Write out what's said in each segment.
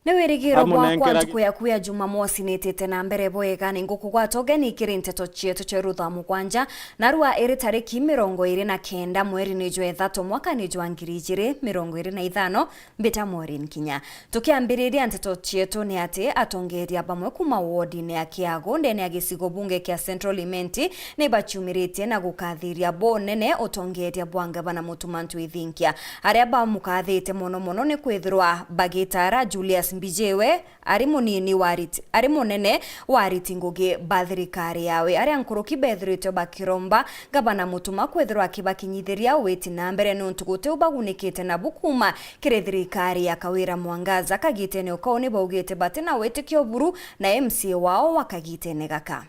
Newirigiro gwakwa ntuku yaku ya Jumamosi nitite na mbere bwega ni ngukugwata ugeni ikiri nteto chietu cheru tha mugwanja na rua iri tariki 29 mweri ni jwa ithatu mwaka ni jwa 2025 mbita mweri nkinya tukiambiriria nteto chietu ni ati atongeria bamwe kuma wodi ya Kiago ndene ya gicigo bunge kia Central Imenti ni bachumiritie na gukathiria bo nene utongeria bwanga bana mutumantu ithinkia aria bamukathite mono ni kwithirwa Bagitara Julius Mbijewe ari munini wariti ari munene wariti ngugi bathirikari yawe ari ankuruki bethirito bakiromba gabana mutuma kwethirwa kibakinyithiria witi na mbere nuntuguti ubagunikite na bukuma kirithirikari ya Kawira Mwangaza kagitene ukaone baugite batina wetikio buru na MC wao wakagitene gaka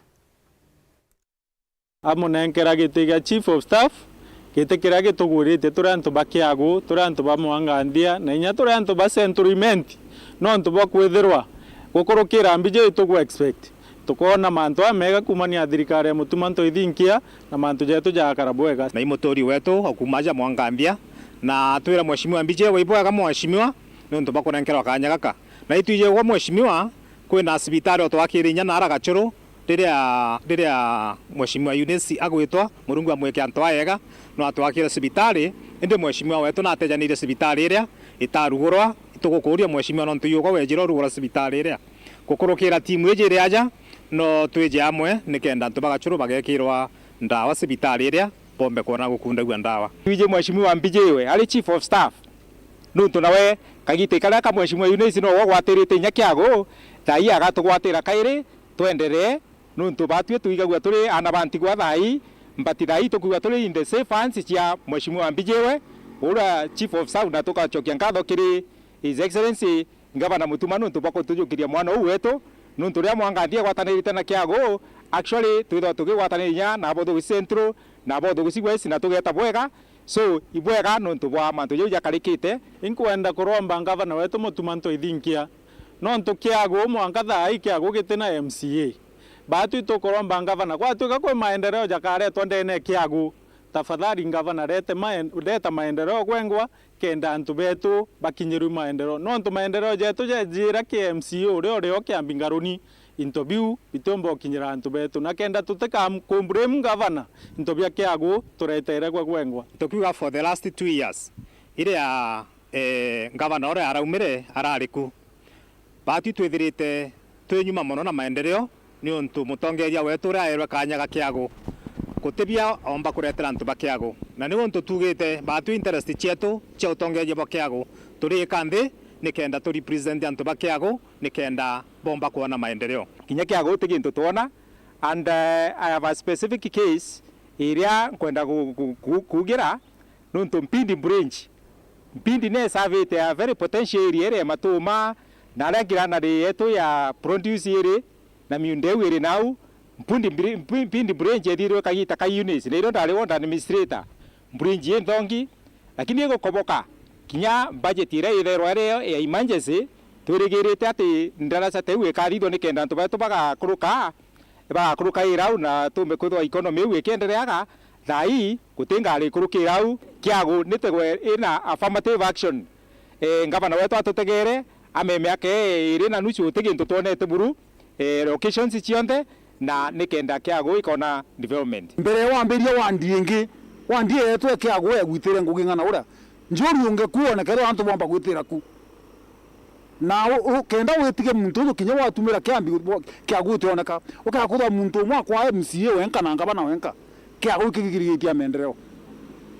amunenkera gitiga chief of staff gitekera gitugurite turantu bakiago turantu bamwangandia na inya turantu ba Central Imenti no ntuba kwithirwa gukurukira mbije tugu expect tukona mantu amega kumania thirikari ya mutumanto ithinkia na mantu jetu jakara bwega na imotori wetu akumaja mwangambia na twira mheshimiwa mbije waibwaga mheshimiwa no ntuba kunenkera kanya gaka na ituje kwa mheshimiwa kwina hospitali otwakirinya na aragachuru riria mheshimiwa Eunice agwitwa murungu amweke antu ayega no atwakira hospitali inde mheshimiwa wetu na atejanire hospitali iria itarugurwa tugukuria mheshimiwa no ntuyugo wejiro rugura hospitali iria gukurukira timu ejire aja no tweje amwe nikenda ntu bagachuru bagekirwa ndawa hospitali iria pombe kona gukunda gwa ndawa twije mheshimiwa Mbijewe ali chief of staff nuntu nawe kagite kala ka mheshimiwa Eunice no gwatirite Nyakiago thai agatugwatira kairi twenderee nuntu batwe tuigagwa turi anabanti gwa thai mbati thai tukugwa turi in the safe hands cia mheshimiwa Mbijewe ura chief of staff na tukachokia ngatho kiri His Excellency Ngavana Mutuma nuntu bako tujukiria mwana uyu wetu nuntu ria mwangathia gwatanirite na Kiago actually twitho tugigwataniria na botho Central na botho West na tugeta bwega so ibwega nuntu bwa mantu jau jakarikite inkwenda kuromba Ngavana wetu Mutumanto ithinkia nontu Kiago mwanka thai Kiago gitina MCA batu tukuromba Ngavana gwatuka kwa maendeleo jakaretwa ndene Kiago tafadhali Ngavana leta maendeleo gwengwa kenda antu betu bakinyiru maendeleo nontu maendeleo jetu jejira ki MCA rio kiambi ngaruni interview bitombo kinyira antu betu na kenda tuteka kumbrem Ngavana intobia Kiago turetere kwa gwengwa tukiuga for the last 2 years ile ya Ngavana ore araumire arariku batu twithirite twenyuma mono na maendeleo ni untu mutongeria wetu raerwa kanya ga Kiago kutibia omba kuretera antu bakiago na ni untu tugite batu interest chietu cha utongeria bakiago turi kandi nikenda tu represent antu bakiago nikenda bomba kuona maendeleo kinya Kiago tigintu tuona and I have a specific case area kwenda kugira nuntu Mpindi ne savete a very potential area matuma na rangira na yetu ya produce area na miundeu area now Mpindi branch ediro kagita ka Eunice lero ndale wonda administrator branch endongi lakini ego koboka kinya budget ire ithero ya emergency turegerete ati ndarasa tewe karitho nikenda ntu batu bagakuruka irau na tumbe kwithwa economy we kendereaga thai gutinga ri kurukirau Kiago nitegwe ina affirmative action Ngavana wetu atutegere ameme ake ire na nuchu tigintu tonete buru locations cionde na nikenda Kiago ikona development mbere wambiria wandie yetu Kiago egwitire ngugi ngana ura njuri ungekuona kero antu bomba gwitira ku na kenda witige muntu kinya watumira kiambi Kiago tioneka ukakutha muntu mwa kwa MCA wenka na Ngavana wenka Kiago kigigirigia maendeleo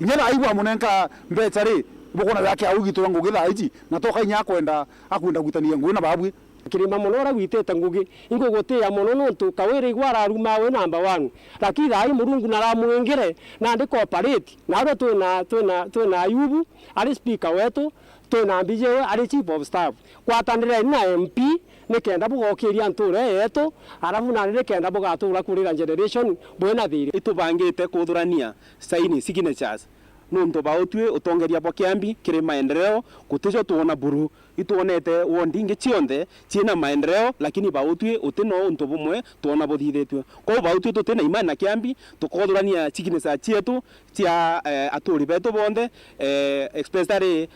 inyara aigwa munenka mbetari bokona ya Kiago gitura ngugi thaiji na toka inya kwenda akunda gwitania ngugi na babwi kirima monora gwitete ngugi ingo gotea mono nontu Kawira igwara ruma we number 1 lakini thai murungu na ramwengere na ndi cooperate na ro twina Ayubu ali speaker wetu twina Mbijewe ali chief of staff kwatanire na MP nikenda bugokiria nture yetu arabu na nikenda bugatura kurira generation bwena thiri itubangite kuthurania sign signatures nonto bautwe utongeria bwa kiambi kiri maendeleo kutijo tuona buru ituonete wondinge cionthe ciina maendeleo lakini bautwe utino unto bumwe tuona buthithitwe ko bautwe tutina imani na kiambi tukothurania chikinesa cietu cia aturi betu bonde especially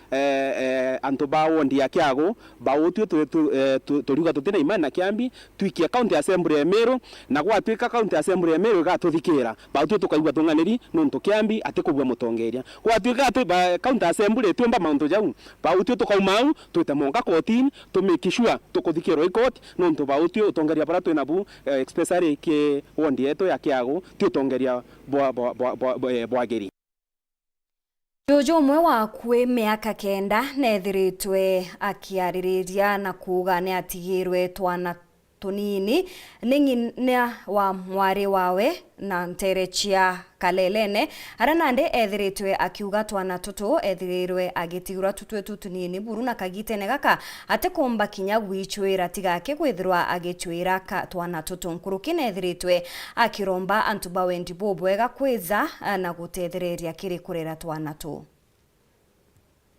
anto ba wondi ya kiago bautwe turiuga tutina imani na kiambi twikia county assembly ya Meru na gwatwika county assembly ya Meru gatuthikira bautwe tukaigwa tunganiri nonto kiambi atikubwa mutongeria gwatwika county assembly twemba maunto jau bautwe tukaumau twita monga kotini to make sure tukuthikirwa ikoti nonto bautwe utongeria bara twina bu especially ke wondi yetu ya kiago ti utongeria bwageri Jojo mwe wa kwe miaka kenda nethiritwe akiaririria na kuga ni atigirwe twana tunini ningina wa mwari wawe na nterechia kalelene aranande ethiritwe akiuga twana tutu ethirirwe agitigura tutwe tutunini buru na kagitene gaka ate komba kinya gwichwira tigake kwithirwa agichwira ka twana tutu nkurukine ethiritwe akiromba antuba wendi bobwega kwiza na gutethiriria kiri kurera twana tu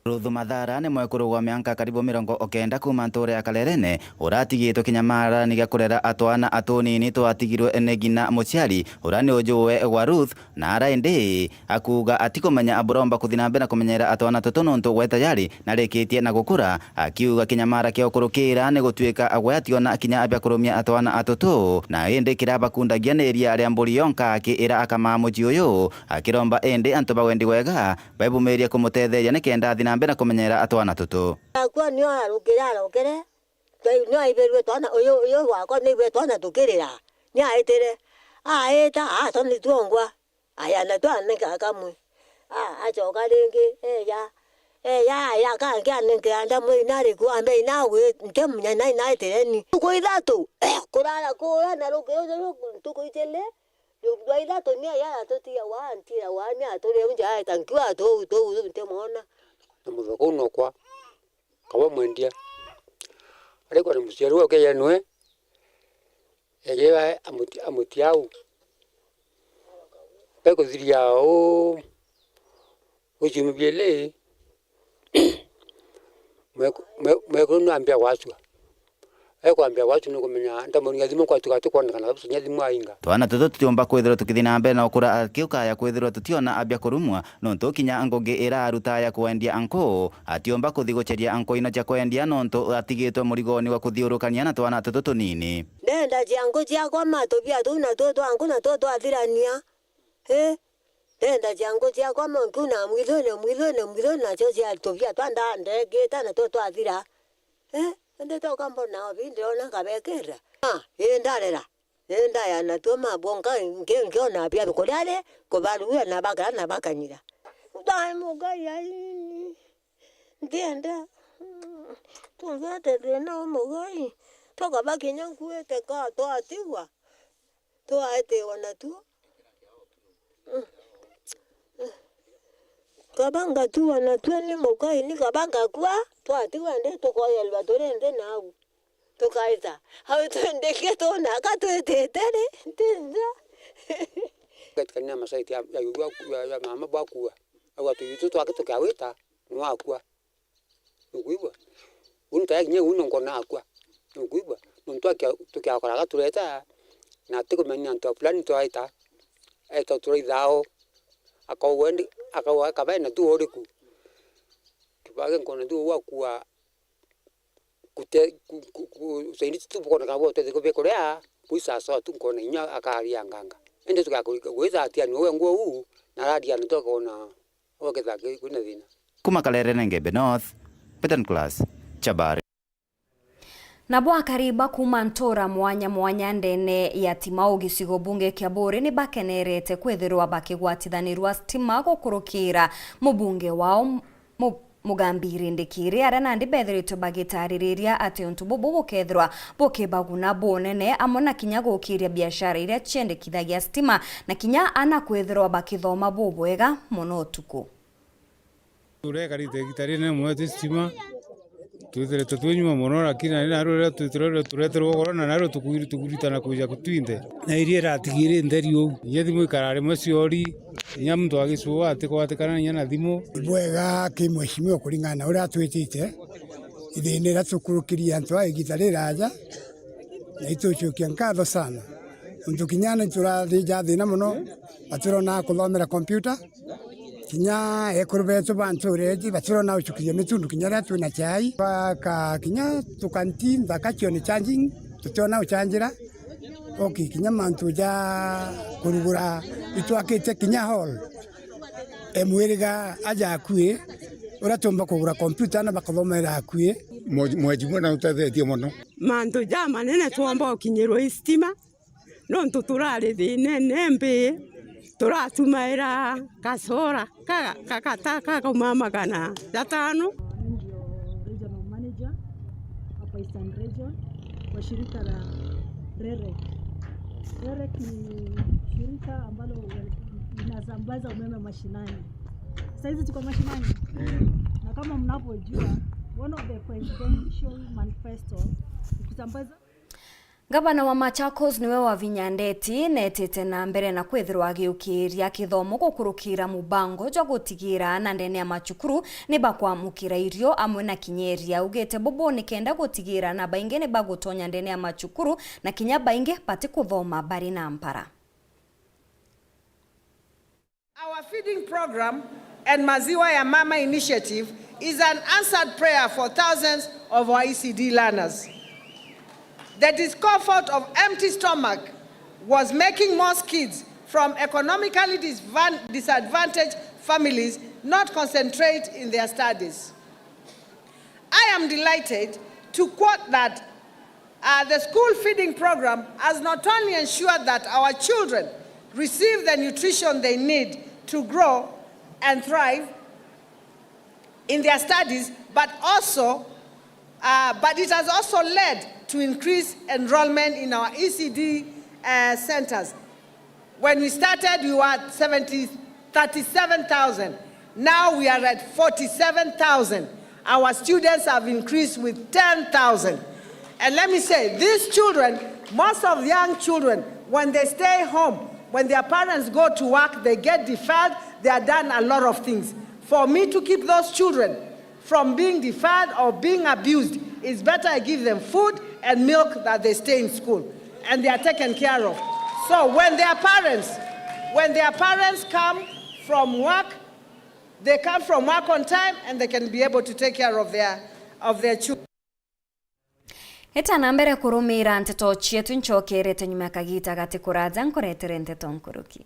Ruthu Mathara ni mwekuru wa miaka karibu 90 kuma nture ya Kalerene uratigitwo kinyamara niga kurera atwana atunini twatigirwe enegina muciari urani ujuwe wa Ruth na araende akuga atikomenya aburomba kuthina mbere kumenyera atwana tutononto gwe tayari na rekitie na gukura akiuga kinyamara kio kurukira ni gutwika agwationa kinya abya kurumia atwana atutu na ende kiraba kundagia neria aria mburi yonka akira akamamuji uyu akiromba ende antoba wendi wega baibumeria kumutetheria ni kenda thina mbere kumenyera atwana tutu akwa nyo arukire nyo aiberwe twana uyu wako ni we twana tukirira ni aitere aeta toni tuongwa aya na twana kakamwe achoka lingi ya kange anenge anda mwe nari ku ambe nawe ntemunya nai naitereni kuithatu kurara na rukiro tukuitele tukuithatu ni ya totia wa antira wa ni atore unja tankiwa to ntemona muthoko no kwa kawa mwendia ariko ni musiaru wake yanwe egewa amutiau peko ziria o ujimubiele meko no ambia waswa kwambia watu no kumenya ndamoni thimo kwa tukatokona kana businya thimo ainga twana tutu tutiomba kwithirwa tukithina mbere na ukura akiuka ya kwithirwa tutiona abya kurumwa nonto kinya angoge era aruta ya kwendia anko atiomba kuthigocheria anko ina cha kwendia nonto atigitwe murigoni wa kuthiurukania na twana tutu tunini nenda jango kwa mato bia tuna toto anko na toto athirania nenda jango kwa monku na mwilo na cho cia tobia twanda ndege tana toto athira ende toka mbona obindona kabekera enda ya na toma bonga ngiona bia bikolale ko baruya na bakanyira dai muga ya ndenda tunzate dena mugai toka bakinya kuete ka to atiwa to aite wana tu kabanga tu wana tu ni mugai ni kabanga kwa to atiwa nde to ko yelwa dore nde nau to kaita hawe to nde ke to na ka to tere ndenda katika masaiti ya mama bakua au tu yitu to akito kaweta no akua ngwiwa unta yakinye unongona akua ngwiwa muntu tukiakora gatureta na tukumenya nto fulani to aita turidhao akawendi akawakabaina tu oriku kibage nkona tu wakua kute usaini tu bokona kabo te kubekorea puisa so tu nkona inya akaria nganga ende tukakurika gweza atia ni wengo u na radia nitokona oketha kuna thina kuma Kalerene Ngebe North Petan Class Chabari na bwa kariba kuma ntora mwanya ndene ya Timau gicigo bunge kia Buri ni bakenerete kwithirwa bakigwatithanirwa stima gukurukira mubunge wao Mugambiri Ndikiri arana ndi bethiritwe bagitariria ati untu bubu bukethirwa bukibaguna bonene amona kinya gukiria biashara iria ciendekithagia stima na kinya ana kwithirwa bakithoma bubwega muno tuku ureka rite gitarine mwete stima twithere tutwinyuma muno lakini naro tureterwo korona naro tukuritana kuja kutwinde na iria ratigire nderi u yethi muikarare maciori nya muntu agicuwa ati kwatikana nyana thimu bwega ki mweshimiwa kuringana uria twitite ithine ratukurukiria antu aigita riraja na ituchukia nkatho sana muntu kinyana turathija thina muno aturona kuthomera kompyuta kinya ekurubetu bantu reji baturona uchukia mitundu kinyara tuna chai ka kinya tukanti ndakachio ni charging tutona uchanjira okay kinya mantu ja kurugura itwakite kinya hall emwiriga aja akue uratomba kugura kompyuta na bakathomera akue mwejimwe na utathetie muno mantu ja manene twomba ukinyirwo istima no ntuturari thine nembe turatumaira kasora kakataka kumamagana 5 regional manager hapa Eastern Region kwa shirika la REREC. REREC ni shirika ambalo linasambaza umeme mashinani. Sasa hizi tuko mashinani. Na kama mnapojua one of the presidential manifesto kusambaza Gavana wa Machakos niwe wavinyandeti netete na mbere na kwithirwa agiukiria kithomo gukurukira mubango jwa gutigira na ndene ya macukuru ni bakwamukira irio amwe na kinyeria ugete bobo ni kenda gutigira na bainge ni bagutonya ndene ya macukuru na kinya bainge pati kuthoma bari na mpara. Our feeding program and Maziwa ya Mama initiative is an answered prayer for thousands of our ECD learners. The discomfort of empty stomach was making most kids from economically disadvantaged families not concentrate in their studies. I am delighted to quote that the school feeding program has not only ensured that our children receive the nutrition they need to grow and thrive in their studies, but it has also led to increase enrollment in our ECD centers. When we started, we were at 37,000. Now we are at 47,000. Our students have increased with 10,000. And let me say, these children, most of the young children, when they stay home, when their parents go to work, they get deferred, they are done a lot of things. For me to keep those children from being deferred or being abused, it's better I give them food and milk that they stay in school and they are taken care of. So when their parents come from work, they come from work on time and they can be able to take care of their children. Eta nambere kurumira nteto chietu nchokerete nyuma kagita gati kuraza nkoretere nteto nkuruki.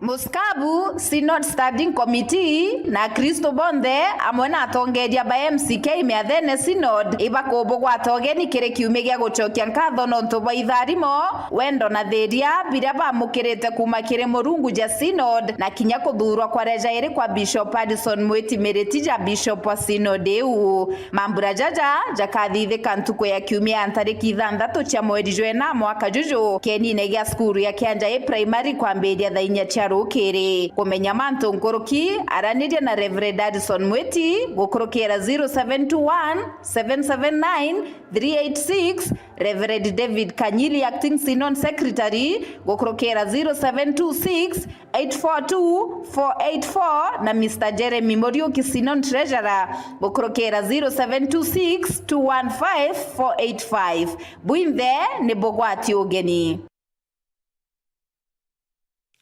Muskabu Synod Standing Committee na Kristo Bonde amwe na atongeria ba MCK meathene Synod ibakobo gwatogeni kire kiume gya gucokia nkatho no ntuba itharimo wendo na theria biria bamukirite kuma kire murungu ja Synod na kinya kuthurwa kwa reja iri kwa Bishop Addison Mweti Meretija Bishop wa Synod eu mambura jaja jakathithika ntuko ya kiumia antariki 6 cia mweri jwena mwaka juju kenine gya skuru ya Kianja primary kwambiria thainya cia rukiri kumenya mantu nkoroki araniria na Reverend Addison Mweti gukurukira 0721 779 386 Reverend David Kanyili acting Synod secretary gukurukira 0726 842 484 na Mr Jeremy Morioki Synod treasurer gukurukira 0726 215 485 buimbe ni bogwati ugeni.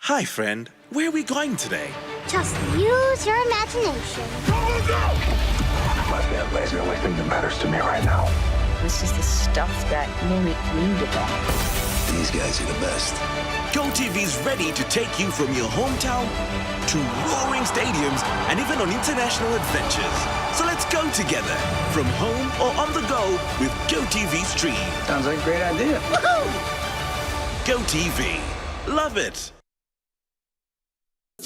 Hi, friend. Where are we going today? Just use your imagination. My family is the only thing that matters to me right now. This is the stuff that will make me develop. These guys are the best. GoTV's ready to take you from your hometown to roaring stadiums and even on international adventures. So let's go together, from home or on the go with GoTV Stream. Sounds like a great idea. GoTV. Love it.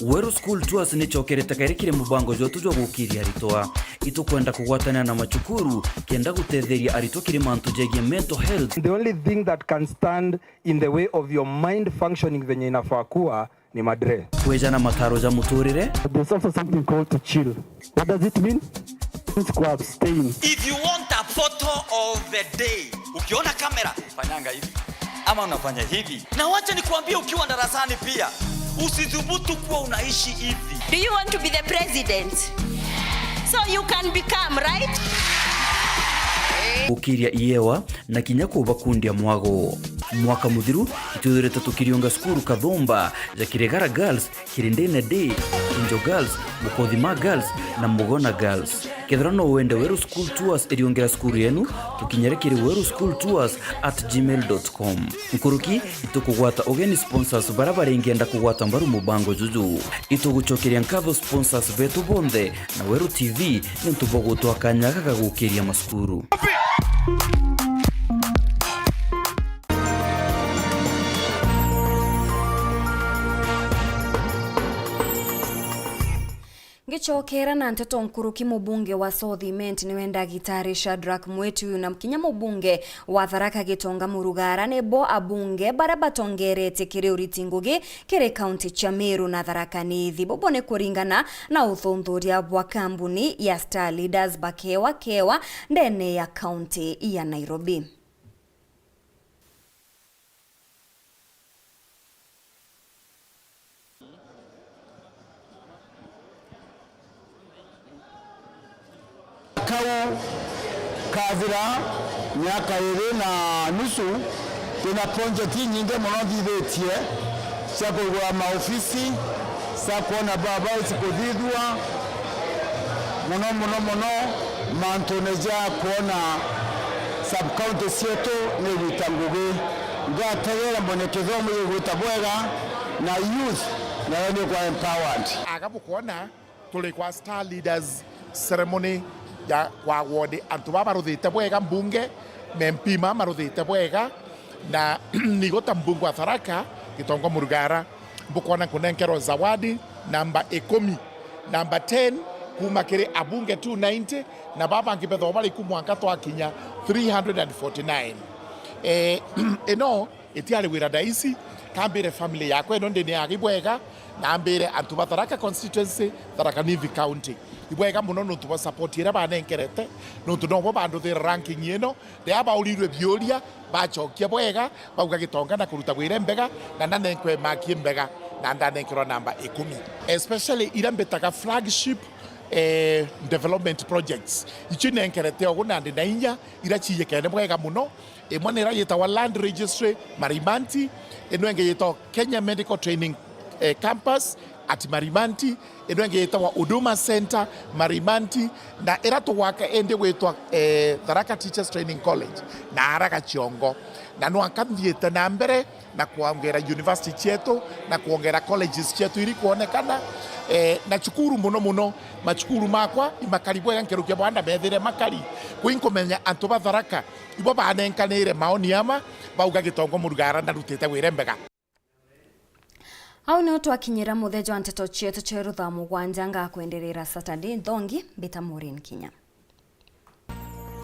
Weru School Tours ni chokerete kairikire mubango jotu jo gukiria aritwa itukwenda kugwatana na machukuru kenda gutetheria arito kiri mantu jegie mental health. The only thing that can stand in the way of your mind functioning venye inafaa kuwa ni madre. Kwejana mataro ja muturire. There's also something called to chill. What does it mean? It's to abstain. If you want a photo of the day, ukiona kamera fanyanga hivi ama unafanya hivi. Na wacha nikuambie ukiwa darasani pia usidhubutu kuwa unaishi hivi. Do you want to be the president? So you can become, right? Ukiria iewa na kinyako bakundia mwago. Mwaka muthiru itudurete tukirionga skuru Kathomba ja Kiregara Girls, Kirindene Day, Kinjo Girls, Mukothima Girls na Mugona Girls. Kethirano wende Weru School Tours eriongera skuru yenu tukinyerekere weruschooltours@gmail.com. Nkuruki itukugwata ogeni sponsors barabara ingenda kugwata mbaru mubango juju. Ituguchokeria nkatho sponsors betu bonde na Weru TV nintubogo twakanyaga gagukiria maskuru. Ngichokera na nteto nkuruki mubunge wa Southiment ni wenda Gitari Shadrack Mwetu na mkinya mubunge wa Tharaka Gitonga Murugara nebo abunge barabatongerete kiri uritingugi kiri county cha Meru na Tharaka Nithi bobone kuringana na uthundhuria bwa kambuni ya Star Leaders bakewa kewa ndene ya county ya Nairobi. Kau kathira miaka iri na nusu tuna project nyingi muno thithitie cia kugura maofisi cia kuona baba isikuthithua muno mantu neja kuona sub county cietu ni gwita ngugi ngategera mboneketho mu gwita bwega na youth na ni kwa empowered agabu kuona tuli kwa Star Leaders ceremony ya kwa ward antu baba ruthite bwega mbunge mempima maruthite bwega na nigota mbunge wa Tharaka Gitonga Murugara mbukona kunenkerwa zawadi namba 10 namba 10 kuma kiri abunge 290 na baba ngibetho bali kumwanka twakinya 349 eno etiari wira daisi kambire family yakwe eno ndini agibwega na ambire antu ba Tharaka constituency Tharaka Nithi county ibwega muno no tuba support ira banenkerete no tunobo bandu the ranking yeno de aba ulirwe bioria bachokia bwega bauga Gitonga na kuruta gwire mbega na nanenkwe makie mbega na ndanenkero namba 10 especially ira mbetaka flagship development projects ichine enkerete oguna ndi nainya ira chiye kene bwega muno emwanera yetawa land registry Marimanti enwenge yetawa Kenya Medical Training Campus at Marimanti enwenge yetawa Huduma Center Marimanti na erato waka ende wetwa Tharaka Teachers Training College na Haraka Chiongo na nwakambieta na mbere na kuongera university chetu na kuongera colleges chetu ili kuonekana na chukuru muno machukuru makwa imakari bwega nkerukia bwanda bethire makari kwinkomenya antu ba Tharaka ibo banenkanire maoni ama bauga Gitonga Murugara na rutete wire mbega. Au no twakinyira muthejo anteto chietu cheru tha mugwanja nga kwenderera Saturday ndongi beta Maureen Kinya.